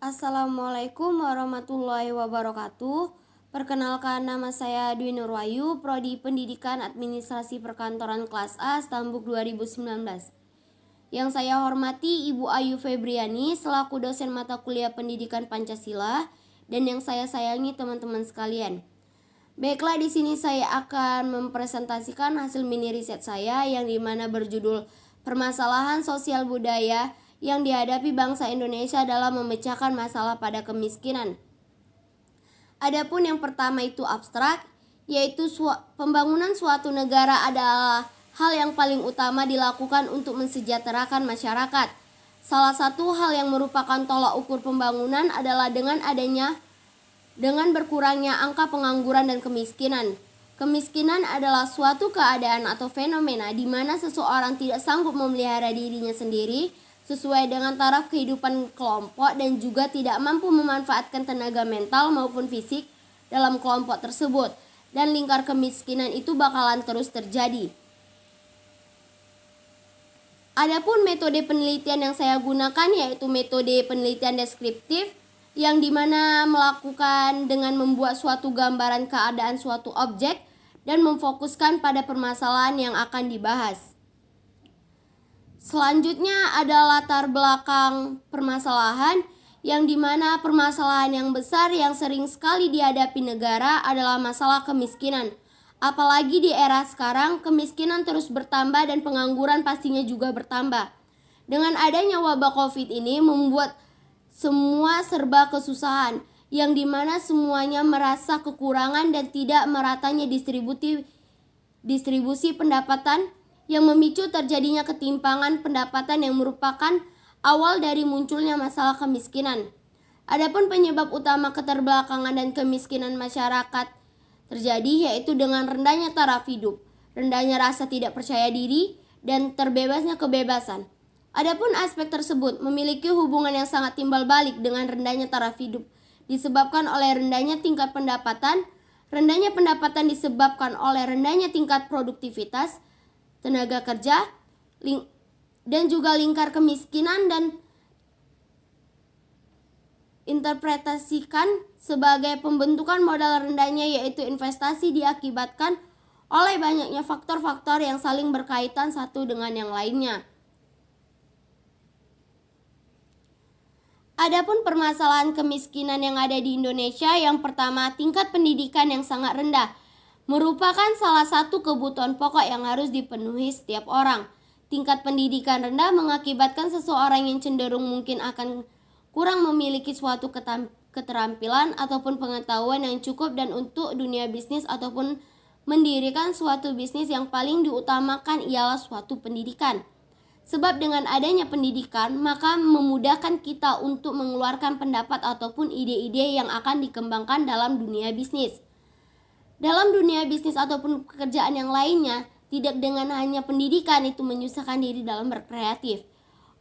Assalamualaikum warahmatullahi wabarakatuh. Perkenalkan, nama saya Dwi Nurwahyu, Prodi Pendidikan Administrasi Perkantoran kelas A, Stambuk 2019. Yang saya hormati Ibu Ayu Febriani selaku dosen mata kuliah Pendidikan Pancasila, dan yang saya sayangi teman-teman sekalian. Baiklah, di sini saya akan mempresentasikan hasil mini riset saya yang dimana berjudul Permasalahan Sosial Budaya yang dihadapi bangsa Indonesia dalam memecahkan masalah pada kemiskinan. Adapun yang pertama itu abstrak, yaitu pembangunan suatu negara adalah hal yang paling utama dilakukan untuk mensejahterakan masyarakat. Salah satu hal yang merupakan tolak ukur pembangunan adalah dengan berkurangnya angka pengangguran dan kemiskinan. Kemiskinan adalah suatu keadaan atau fenomena di mana seseorang tidak sanggup memelihara dirinya sendiri sesuai dengan taraf kehidupan kelompok dan juga tidak mampu memanfaatkan tenaga mental maupun fisik dalam kelompok tersebut, dan lingkar kemiskinan itu bakalan terus terjadi. Adapun metode penelitian yang saya gunakan yaitu metode penelitian deskriptif, yang dimana melakukan dengan membuat suatu gambaran keadaan suatu objek dan memfokuskan pada permasalahan yang akan dibahas. Selanjutnya ada latar belakang permasalahan, yang dimana permasalahan yang besar yang sering sekali dihadapi negara adalah masalah kemiskinan. Apalagi di era sekarang, kemiskinan terus bertambah dan pengangguran pastinya juga bertambah. Dengan adanya wabah COVID ini membuat semua serba kesusahan, yang dimana semuanya merasa kekurangan dan tidak meratanya distribusi pendapatan, yang memicu terjadinya ketimpangan pendapatan yang merupakan awal dari munculnya masalah kemiskinan. Adapun penyebab utama keterbelakangan dan kemiskinan masyarakat terjadi yaitu dengan rendahnya taraf hidup, rendahnya rasa tidak percaya diri, dan terbebasnya kebebasan. Adapun aspek tersebut memiliki hubungan yang sangat timbal balik dengan rendahnya taraf hidup disebabkan oleh rendahnya tingkat pendapatan. Rendahnya pendapatan disebabkan oleh rendahnya tingkat produktivitas tenaga kerja, dan juga lingkar kemiskinan, dan interpretasikan sebagai pembentukan modal rendahnya yaitu investasi diakibatkan oleh banyaknya faktor-faktor yang saling berkaitan satu dengan yang lainnya. Adapun permasalahan kemiskinan yang ada di Indonesia, yang pertama, tingkat pendidikan yang sangat rendah merupakan salah satu kebutuhan pokok yang harus dipenuhi setiap orang. Tingkat pendidikan rendah mengakibatkan seseorang yang cenderung mungkin akan kurang memiliki suatu keterampilan ataupun pengetahuan yang cukup dan untuk dunia bisnis ataupun mendirikan suatu bisnis yang paling diutamakan ialah suatu pendidikan. Sebab dengan adanya pendidikan, maka memudahkan kita untuk mengeluarkan pendapat ataupun ide-ide yang akan dikembangkan dalam dunia bisnis. Dalam dunia bisnis ataupun pekerjaan yang lainnya, tidak dengan hanya pendidikan itu menyusahkan diri dalam berkreatif.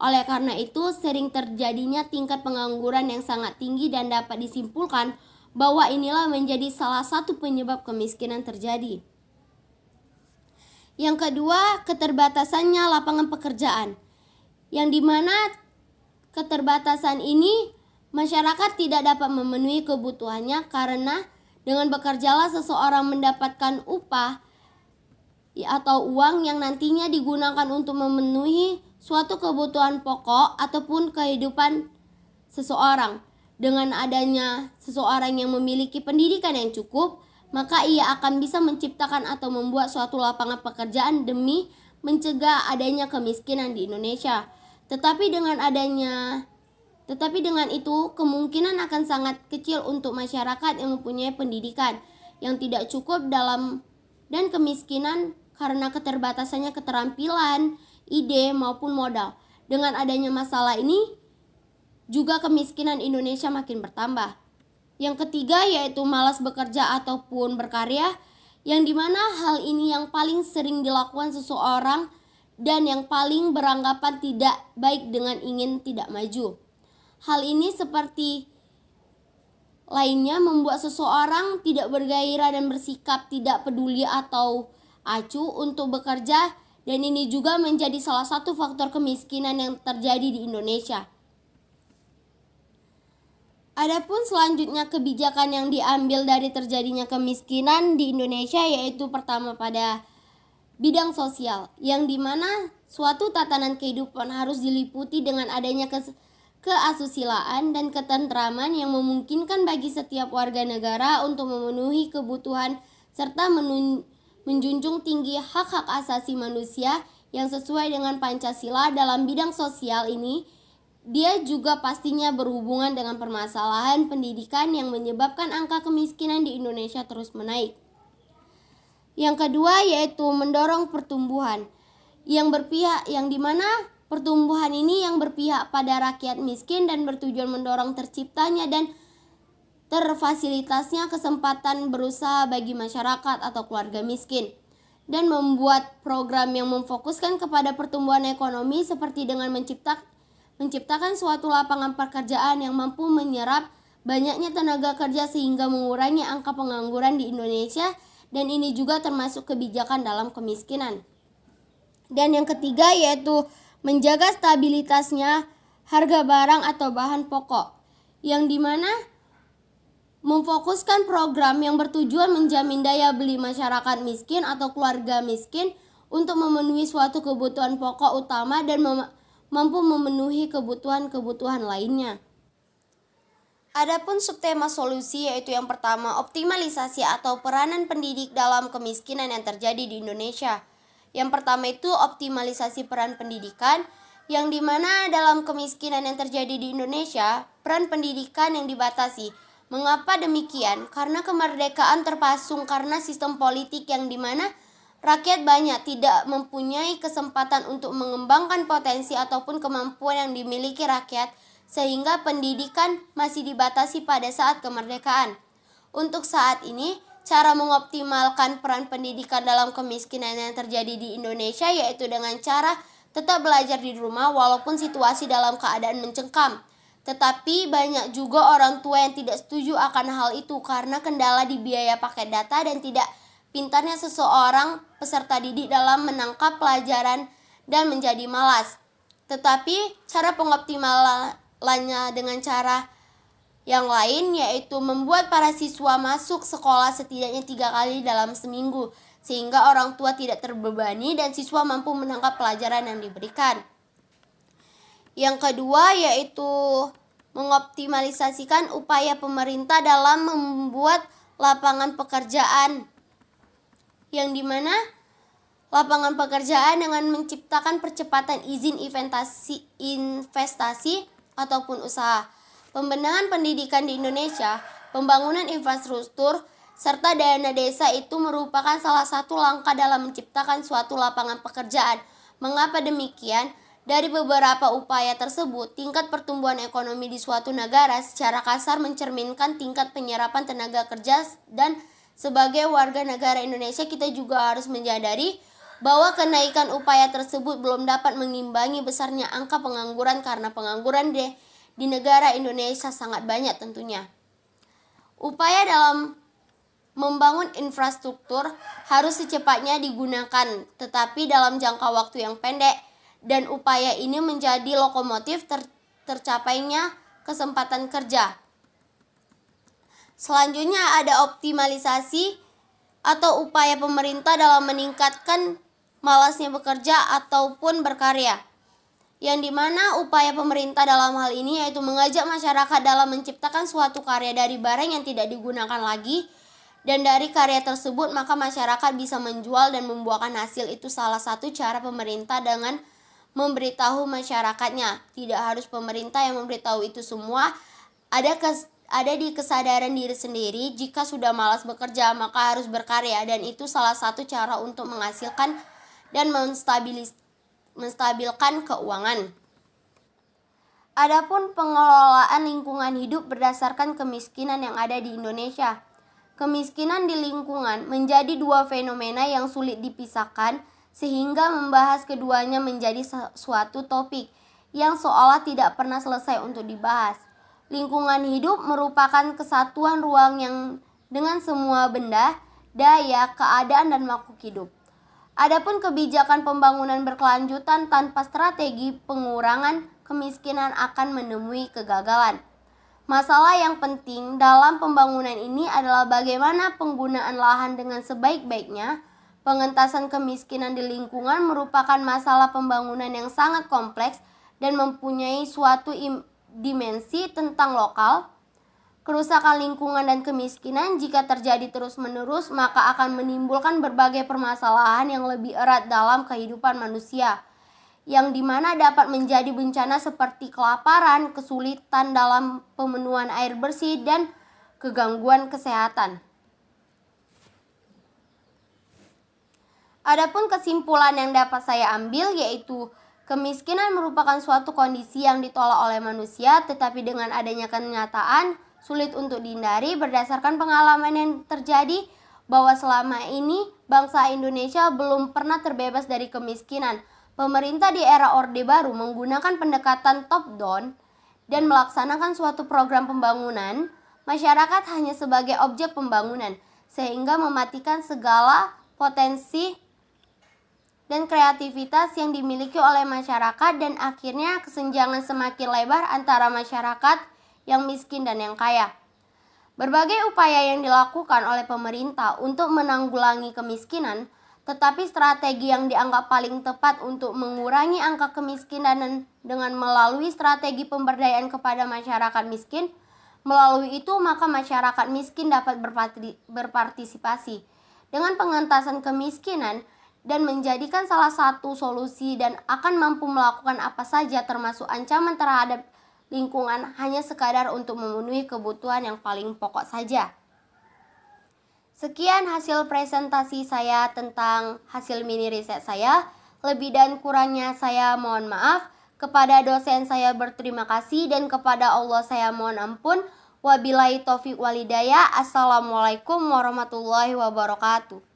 Oleh karena itu, sering terjadinya tingkat pengangguran yang sangat tinggi dan dapat disimpulkan bahwa inilah menjadi salah satu penyebab kemiskinan terjadi. Yang kedua, keterbatasannya lapangan pekerjaan, yang dimana keterbatasan ini masyarakat tidak dapat memenuhi kebutuhannya karena dengan bekerjalah seseorang mendapatkan upah atau uang yang nantinya digunakan untuk memenuhi suatu kebutuhan pokok ataupun kehidupan seseorang. Dengan adanya seseorang yang memiliki pendidikan yang cukup, maka ia akan bisa menciptakan atau membuat suatu lapangan pekerjaan demi mencegah adanya kemiskinan di Indonesia. Tetapi dengan itu kemungkinan akan sangat kecil untuk masyarakat yang mempunyai pendidikan yang tidak cukup dan kemiskinan karena keterbatasannya keterampilan, ide maupun modal. Dengan adanya masalah ini juga kemiskinan Indonesia makin bertambah. Yang ketiga yaitu malas bekerja ataupun berkarya, yang dimana hal ini yang paling sering dilakukan seseorang dan yang paling beranggapan tidak baik dengan ingin tidak maju. Hal ini seperti lainnya membuat seseorang tidak bergairah dan bersikap tidak peduli atau acuh untuk bekerja, dan ini juga menjadi salah satu faktor kemiskinan yang terjadi di Indonesia. Adapun selanjutnya kebijakan yang diambil dari terjadinya kemiskinan di Indonesia yaitu pertama pada bidang sosial, yang dimana suatu tatanan kehidupan harus diliputi dengan adanya keasusilaan dan ketentraman yang memungkinkan bagi setiap warga negara untuk memenuhi kebutuhan serta menjunjung tinggi hak-hak asasi manusia yang sesuai dengan Pancasila. Dalam bidang sosial ini, dia juga pastinya berhubungan dengan permasalahan pendidikan yang menyebabkan angka kemiskinan di Indonesia terus menaik. Yang kedua yaitu mendorong pertumbuhan yang dimana pertumbuhan ini yang berpihak pada rakyat miskin dan bertujuan mendorong terciptanya dan terfasilitasnya kesempatan berusaha bagi masyarakat atau keluarga miskin, dan membuat program yang memfokuskan kepada pertumbuhan ekonomi seperti dengan menciptakan suatu lapangan pekerjaan yang mampu menyerap banyaknya tenaga kerja sehingga mengurangi angka pengangguran di Indonesia, dan ini juga termasuk kebijakan dalam kemiskinan. Dan yang ketiga yaitu menjaga stabilitasnya harga barang atau bahan pokok, yang dimana memfokuskan program yang bertujuan menjamin daya beli masyarakat miskin atau keluarga miskin untuk memenuhi suatu kebutuhan pokok utama dan mampu memenuhi kebutuhan-kebutuhan lainnya. Adapun subtema solusi yaitu yang pertama, optimalisasi atau peranan pendidik dalam kemiskinan yang terjadi di Indonesia. Yang pertama itu optimalisasi peran pendidikan, yang dimana dalam kemiskinan yang terjadi di Indonesia, peran pendidikan yang dibatasi. Mengapa demikian? Karena kemerdekaan terpasung karena sistem politik yang dimana rakyat banyak tidak mempunyai kesempatan untuk mengembangkan potensi ataupun kemampuan yang dimiliki rakyat, sehingga pendidikan masih dibatasi pada saat kemerdekaan. Untuk saat ini, cara mengoptimalkan peran pendidikan dalam kemiskinan yang terjadi di Indonesia yaitu dengan cara tetap belajar di rumah walaupun situasi dalam keadaan mencekam. Tetapi banyak juga orang tua yang tidak setuju akan hal itu karena kendala di biaya paket data dan tidak pintarnya seseorang peserta didik dalam menangkap pelajaran dan menjadi malas. Tetapi cara pengoptimalannya dengan cara yang lain yaitu membuat para siswa masuk sekolah setidaknya 3 kali dalam seminggu, sehingga orang tua tidak terbebani dan siswa mampu menangkap pelajaran yang diberikan. Yang kedua yaitu mengoptimalisasikan upaya pemerintah dalam membuat lapangan pekerjaan, yang dimana lapangan pekerjaan dengan menciptakan percepatan izin investasi ataupun usaha, pembenahan pendidikan di Indonesia, pembangunan infrastruktur, serta dana desa itu merupakan salah satu langkah dalam menciptakan suatu lapangan pekerjaan. Mengapa demikian? Dari beberapa upaya tersebut, tingkat pertumbuhan ekonomi di suatu negara secara kasar mencerminkan tingkat penyerapan tenaga kerja, dan sebagai warga negara Indonesia kita juga harus menyadari bahwa kenaikan upaya tersebut belum dapat mengimbangi besarnya angka pengangguran karena pengangguran di negara Indonesia sangat banyak tentunya. Upaya dalam membangun infrastruktur harus secepatnya digunakan, tetapi dalam jangka waktu yang pendek, dan upaya ini menjadi lokomotif tercapainya kesempatan kerja. Selanjutnya ada optimalisasi atau upaya pemerintah dalam meningkatkan malasnya bekerja ataupun berkarya, yang dimana upaya pemerintah dalam hal ini yaitu mengajak masyarakat dalam menciptakan suatu karya dari barang yang tidak digunakan lagi, dan dari karya tersebut maka masyarakat bisa menjual dan membuahkan hasil. Itu salah satu cara pemerintah dengan memberitahu masyarakatnya. Tidak harus pemerintah yang memberitahu itu semua, ada di kesadaran diri sendiri. Jika sudah malas bekerja maka harus berkarya, dan itu salah satu cara untuk menghasilkan dan menstabilkan keuangan. Adapun pengelolaan lingkungan hidup berdasarkan kemiskinan yang ada di Indonesia. Kemiskinan di lingkungan menjadi dua fenomena yang sulit dipisahkan, sehingga membahas keduanya menjadi suatu topik yang seolah tidak pernah selesai untuk dibahas. Lingkungan hidup merupakan kesatuan ruang yang dengan semua benda, daya, keadaan, dan makhluk hidup. Adapun kebijakan pembangunan berkelanjutan tanpa strategi pengurangan kemiskinan akan menemui kegagalan. Masalah yang penting dalam pembangunan ini adalah bagaimana penggunaan lahan dengan sebaik-baiknya. Pengentasan kemiskinan di lingkungan merupakan masalah pembangunan yang sangat kompleks dan mempunyai suatu dimensi tentang lokal. Kerusakan lingkungan dan kemiskinan jika terjadi terus-menerus maka akan menimbulkan berbagai permasalahan yang lebih erat dalam kehidupan manusia, yang dimana dapat menjadi bencana seperti kelaparan, kesulitan dalam pemenuhan air bersih, dan kegangguan kesehatan. Adapun kesimpulan yang dapat saya ambil yaitu kemiskinan merupakan suatu kondisi yang ditolak oleh manusia, tetapi dengan adanya kenyataan sulit untuk dihindari berdasarkan pengalaman yang terjadi bahwa selama ini bangsa Indonesia belum pernah terbebas dari kemiskinan. Pemerintah di era Orde Baru menggunakan pendekatan top-down dan melaksanakan suatu program pembangunan masyarakat hanya sebagai objek pembangunan, sehingga mematikan segala potensi dan kreativitas yang dimiliki oleh masyarakat, dan akhirnya kesenjangan semakin lebar antara masyarakat yang miskin dan yang kaya. Berbagai upaya yang dilakukan oleh pemerintah untuk menanggulangi kemiskinan, tetapi strategi yang dianggap paling tepat untuk mengurangi angka kemiskinan dengan melalui strategi pemberdayaan kepada masyarakat miskin. Melalui itu maka masyarakat miskin dapat berpartisipasi dengan pengentasan kemiskinan dan menjadikan salah satu solusi dan akan mampu melakukan apa saja termasuk ancaman terhadap lingkungan hanya sekadar untuk memenuhi kebutuhan yang paling pokok saja. Sekian hasil presentasi saya tentang hasil mini riset saya. Lebih dan kurangnya saya mohon maaf. Kepada dosen saya berterima kasih dan kepada Allah saya mohon ampun. Wabillahi taufiq walhidayah. Assalamualaikum warahmatullahi wabarakatuh.